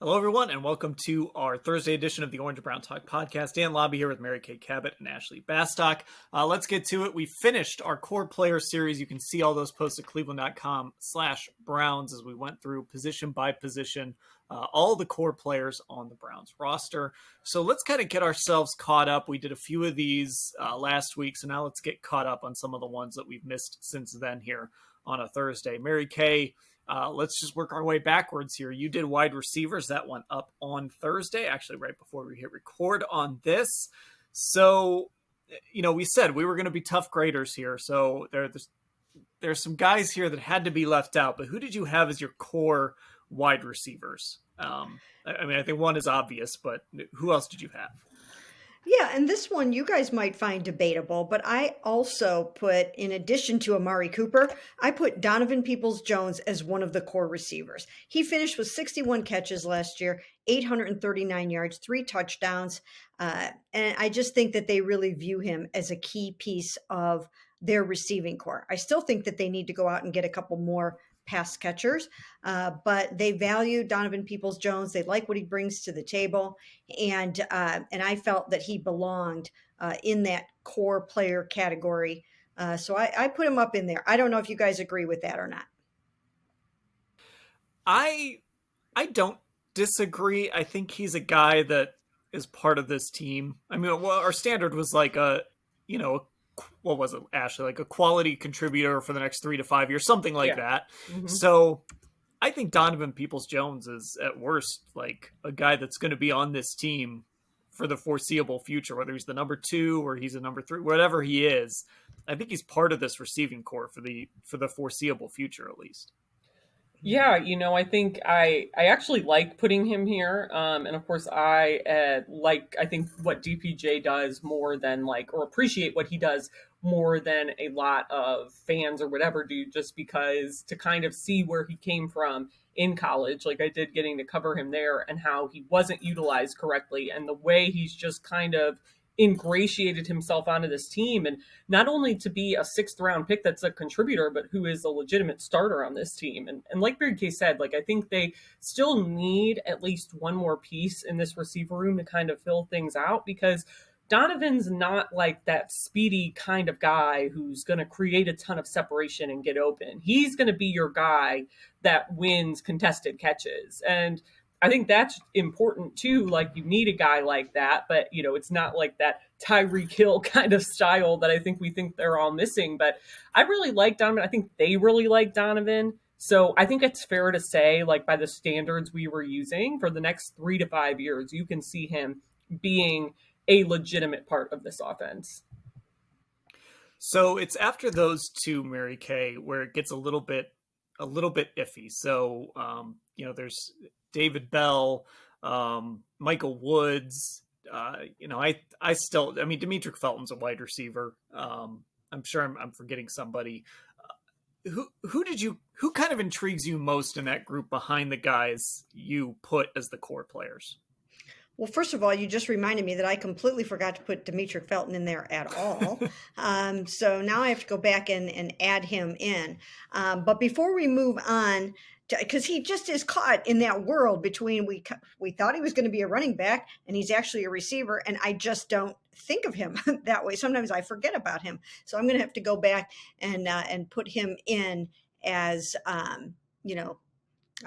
Hello, everyone, and welcome to our Thursday edition of the Orange and Brown Talk podcast. Dan Labbe here with Mary Kay Cabot and Ashley Bastock. Let's get to it. We finished our core player series. You can see all those posts at cleveland.com/Browns as we went through position by position, all the core players on the Browns roster. So let's kind of get ourselves caught up. We did a few of these last week, so now let's get caught up on some of the ones that we've missed since then here on a Thursday. Mary Kay, let's just work our way backwards here. You did wide receivers. That went up on Thursday, actually right before we hit record on this. So, we said we were going to be tough graders here. So there's some guys here that had to be left out. But who did you have as your core wide receivers? I think one is obvious, but who else did you have? Yeah, and this one you guys might find debatable, but I also put, in addition to Amari Cooper, I put Donovan Peoples-Jones as one of the core receivers. He finished with 61 catches last year, 839 yards, 3 touchdowns, and I just think that they really view him as a key piece of their receiving core. I still think that they need to go out and get a couple more pass catchers, but they value Donovan Peoples-Jones. They like what he brings to the table, and I felt that he belonged in that core player category. So I put him up in there. I don't know if you guys agree with that or not. I don't disagree. I think he's a guy that is part of this team. I mean, our standard was like what was it, Ashley? Like a quality contributor for the next 3 to 5 years, something like that. Mm-hmm. So I think Donovan Peoples-Jones is at worst like a guy that's going to be on this team for the foreseeable future, whether he's the number 2 or he's a number 3, whatever he is. I think he's part of this receiving core for the foreseeable future, at least. Yeah, I think I actually like putting him here. And of course, I think what DPJ does more than or appreciate what he does more than a lot of fans or whatever do, just because to kind of see where he came from in college, like I did getting to cover him there and how he wasn't utilized correctly and the way he's just kind of ingratiated himself onto this team, and not only to be a 6th round pick that's a contributor, but who is a legitimate starter on this team. And like Mary Kay said, I think they still need at least one more piece in this receiver room to kind of fill things out, because Donovan's not like that speedy kind of guy who's going to create a ton of separation and get open. He's going to be your guy that wins contested catches. And I think that's important too. You need a guy like that, but it's not like that Tyreek Hill kind of style that I think we think they're all missing. But I really like Donovan. I think they really like Donovan. So I think it's fair to say, by the standards we were using for the next 3 to 5 years, you can see him being a legitimate part of this offense. So it's after those two, Mary Kay, where it gets a little bit iffy. So there's David Bell, Michael Woods. Demetric Felton's a wide receiver. I'm sure I'm forgetting somebody. Who kind of intrigues you most in that group behind the guys you put as the core players? Well, first of all, you just reminded me that I completely forgot to put Demetric Felton in there at all. So now I have to go back and add him in. But before we move on, because he just is caught in that world between we thought he was going to be a running back and he's actually a receiver, and I just don't think of him that way. Sometimes I forget about him, so I'm going to have to go back and put him in as I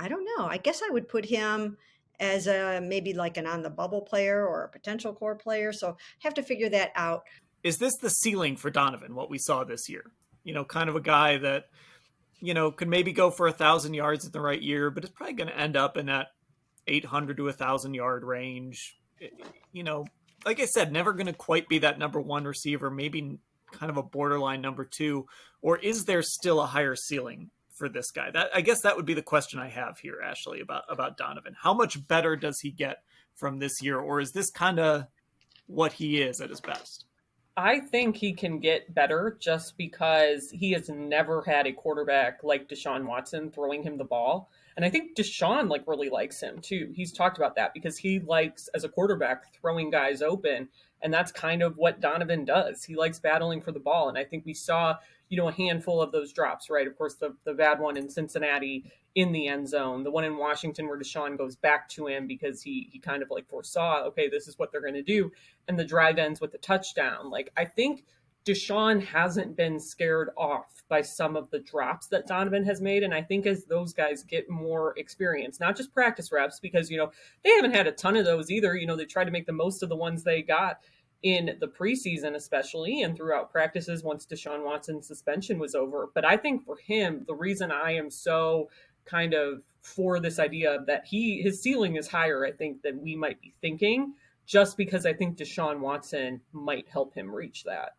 don't know. I guess I would put him as maybe like an on the bubble player or a potential core player. So have to figure that out. Is this the ceiling for Donovan, what we saw this year? Kind of a guy that could maybe go for 1,000 yards in the right year, but it's probably going to end up in that 800 to 1,000 yard range. Like I said, never going to quite be that number 1 receiver, maybe kind of a borderline number 2, or is there still a higher ceiling for this guy? I guess that would be the question I have here, Ashley, about Donovan. How much better does he get from this year, or is this kind of what he is at his best? I think he can get better just because he has never had a quarterback like Deshaun Watson throwing him the ball. And I think Deshaun really likes him too. He's talked about that because he likes, as a quarterback, throwing guys open. And that's kind of what Donovan does. He likes battling for the ball. And I think we saw, a handful of those drops, right? Of course, the bad one in Cincinnati in the end zone. The one in Washington where Deshaun goes back to him because he kind of like foresaw, okay, this is what they're going to do. And the drive ends with the touchdown. Like, I think Deshaun hasn't been scared off by some of the drops that Donovan has made. And I think as those guys get more experience, not just practice reps, because, they haven't had a ton of those either. They tried to make the most of the ones they got in the preseason, especially, and throughout practices once Deshaun Watson's suspension was over. But I think for him, the reason I am so kind of for this idea that his ceiling is higher, I think, than we might be thinking, just because I think Deshaun Watson might help him reach that.